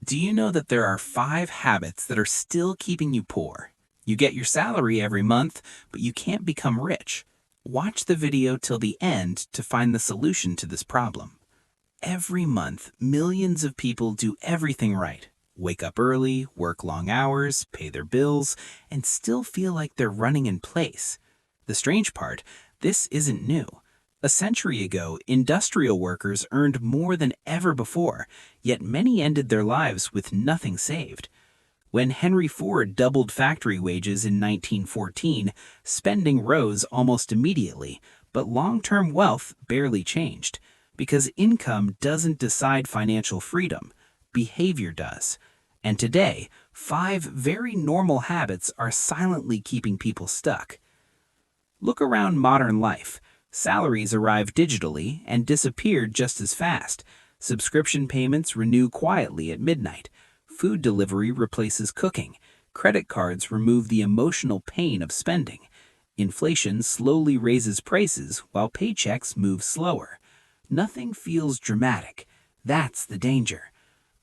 Do you know that there are 5 habits that are still keeping you poor? You get your salary every month, but you can't become rich. Watch the video till the end to find the solution to this problem. Every month, millions of people do everything right. Wake up early, work long hours, pay their bills, and still feel like they're running in place. The strange part, this isn't new. A century ago, industrial workers earned more than ever before, yet many ended their lives with nothing saved. When Henry Ford doubled factory wages in 1914, spending rose almost immediately, but long-term wealth barely changed. Because income doesn't decide financial freedom, behavior does. And today, 5 very normal habits are silently keeping people stuck. Look around modern life. Salaries arrive digitally and disappear just as fast. Subscription payments renew quietly at midnight. Food delivery replaces cooking. Credit cards remove the emotional pain of spending. Inflation slowly raises prices while paychecks move slower. Nothing feels dramatic. That's the danger.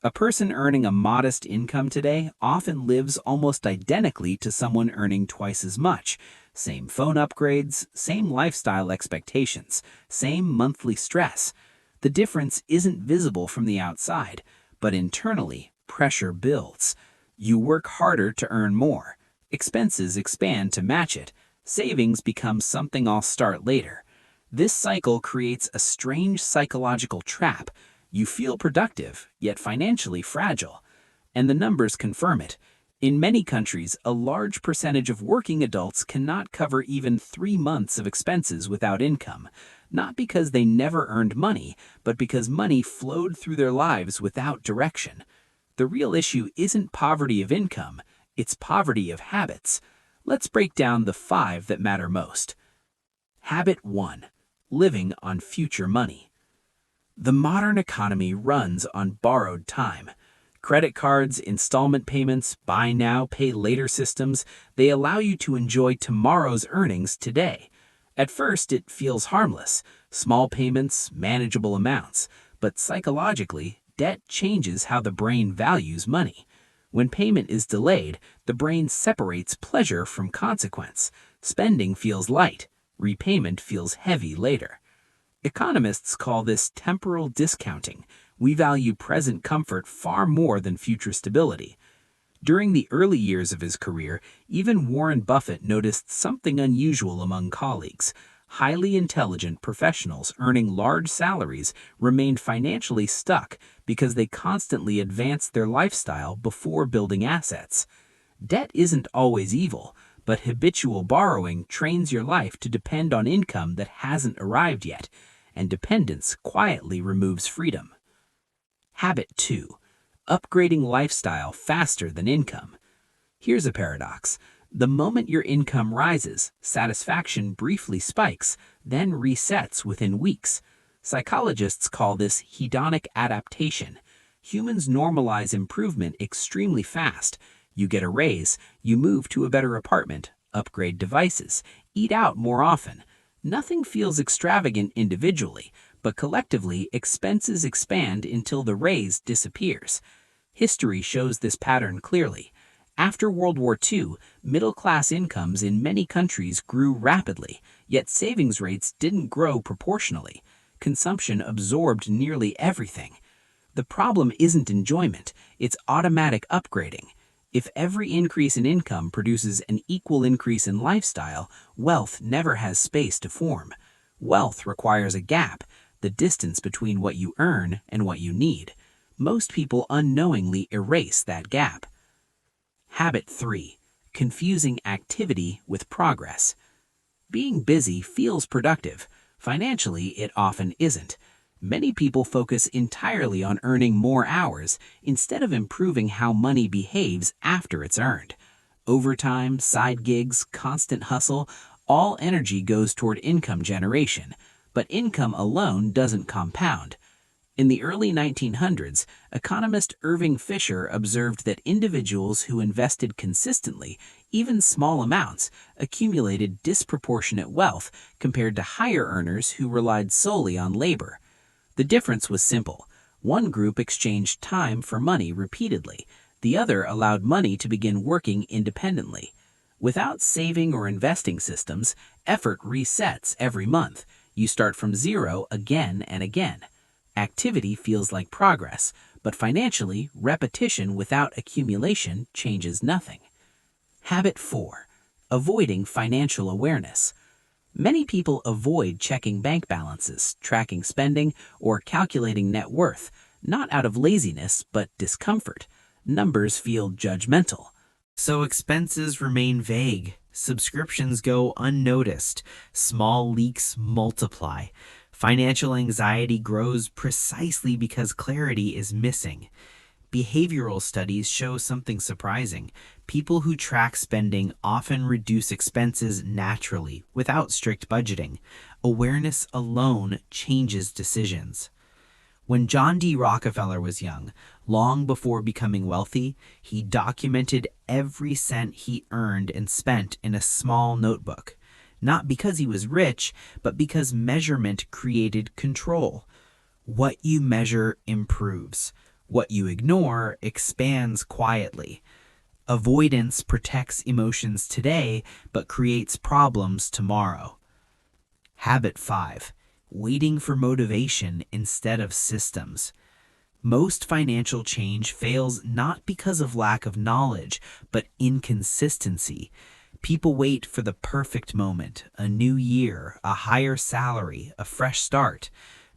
A person earning a modest income today often lives almost identically to someone earning twice as much. Same phone upgrades, same lifestyle expectations, same monthly stress. The difference isn't visible from the outside, but internally, pressure builds. You work harder to earn more. Expenses expand to match it. Savings become something I'll start later. This cycle creates a strange psychological trap. You feel productive, yet financially fragile. And the numbers confirm it. In many countries, a large percentage of working adults cannot cover even 3 months of expenses without income, not because they never earned money, but because money flowed through their lives without direction. The real issue isn't poverty of income, it's poverty of habits. Let's break down the 5 that matter most. Habit 1. Living on future money. The modern economy runs on borrowed time. Credit cards, installment payments, buy now, pay later systems, they allow you to enjoy tomorrow's earnings today. At first, it feels harmless, small payments, manageable amounts, but psychologically, debt changes how the brain values money. When payment is delayed, the brain separates pleasure from consequence. Spending feels light, repayment feels heavy later. Economists call this temporal discounting. We value present comfort far more than future stability. During the early years of his career, even Warren Buffett noticed something unusual among colleagues. Highly intelligent professionals earning large salaries remained financially stuck because they constantly advanced their lifestyle before building assets. Debt isn't always evil, but habitual borrowing trains your life to depend on income that hasn't arrived yet, and dependence quietly removes freedom. Habit 2. Upgrading lifestyle faster than income. Here's a paradox. The moment your income rises, satisfaction briefly spikes, then resets within weeks. Psychologists call this hedonic adaptation. Humans normalize improvement extremely fast. You get a raise, you move to a better apartment, upgrade devices, eat out more often. Nothing feels extravagant individually, but collectively expenses expand until the raise disappears. History shows this pattern clearly. After World War II, middle-class incomes in many countries grew rapidly, yet savings rates didn't grow proportionally. Consumption absorbed nearly everything. The problem isn't enjoyment, it's automatic upgrading. If every increase in income produces an equal increase in lifestyle, wealth never has space to form. Wealth requires a gap, the distance between what you earn and what you need. Most people unknowingly erase that gap. Habit 3. Confusing activity with progress. Being busy feels productive. Financially, it often isn't. Many people focus entirely on earning more hours instead of improving how money behaves after it's earned. Overtime, side gigs, constant hustle, all energy goes toward income generation, but income alone doesn't compound. In the early 1900s, economist Irving Fisher observed that individuals who invested consistently, even small amounts, accumulated disproportionate wealth compared to higher earners who relied solely on labor. The difference was simple. One group exchanged time for money repeatedly. The other allowed money to begin working independently. Without saving or investing systems, effort resets every month. You start from zero again and again. Activity feels like progress, but financially, repetition without accumulation changes nothing. Habit 4. Avoiding financial awareness. Many people avoid checking bank balances, tracking spending, or calculating net worth, not out of laziness but discomfort. Numbers feel judgmental. So expenses remain vague, subscriptions go unnoticed, small leaks multiply. Financial anxiety grows precisely because clarity is missing. Behavioral studies show something surprising. People who track spending often reduce expenses naturally, without strict budgeting. Awareness alone changes decisions. When John D. Rockefeller was young, long before becoming wealthy, he documented every cent he earned and spent in a small notebook. Not because he was rich, but because measurement created control. What you measure improves. What you ignore expands quietly. Avoidance protects emotions today, but creates problems tomorrow. Habit 5. Waiting for motivation instead of systems. Most financial change fails not because of lack of knowledge, but inconsistency. People wait for the perfect moment, a new year, a higher salary, a fresh start.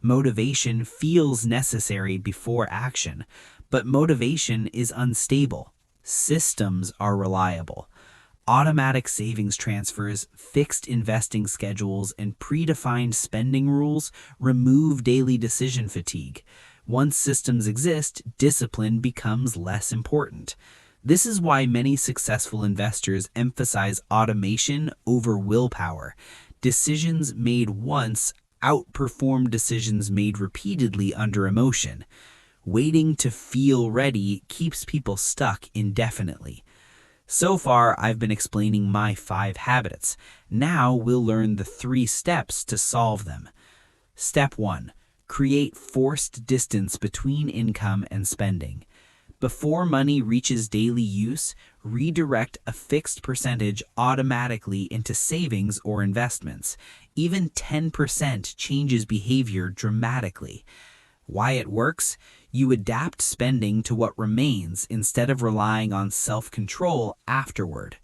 Motivation feels necessary before action, but motivation is unstable. Systems are reliable. Automatic savings transfers, fixed investing schedules, and predefined spending rules remove daily decision fatigue. Once systems exist, discipline becomes less important. This is why many successful investors emphasize automation over willpower. Decisions made once outperform decisions made repeatedly under emotion. Waiting to feel ready keeps people stuck indefinitely. So far, I've been explaining my 5 habits. Now we'll learn the 3 steps to solve them. Step 1. Create forced distance between income and spending. Before money reaches daily use, redirect a fixed percentage automatically into savings or investments. Even 10% changes behavior dramatically. Why it works? You adapt spending to what remains instead of relying on self-control afterward.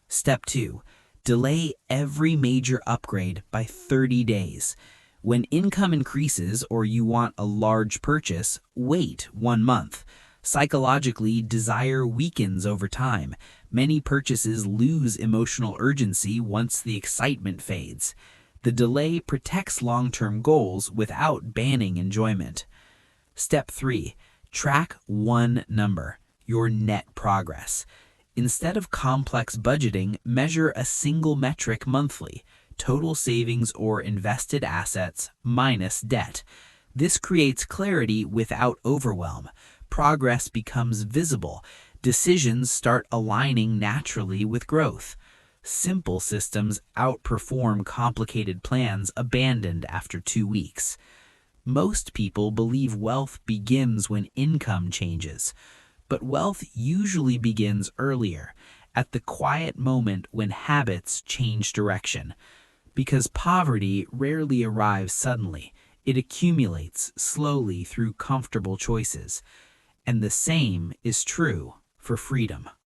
Step 2. Delay every major upgrade by 30 days. When income increases or you want a large purchase, wait 1 month. Psychologically, desire weakens over time. Many purchases lose emotional urgency once the excitement fades. The delay protects long-term goals without banning enjoyment. Step 3. Track one number, your net progress. Instead of complex budgeting, measure a single metric monthly, total savings or invested assets minus debt. This creates clarity without overwhelm. Progress becomes visible. Decisions start aligning naturally with growth. Simple systems outperform complicated plans abandoned after 2 weeks. Most people believe wealth begins when income changes, but wealth usually begins earlier, at the quiet moment when habits change direction. Because poverty rarely arrives suddenly, it accumulates slowly through comfortable choices. And the same is true for freedom.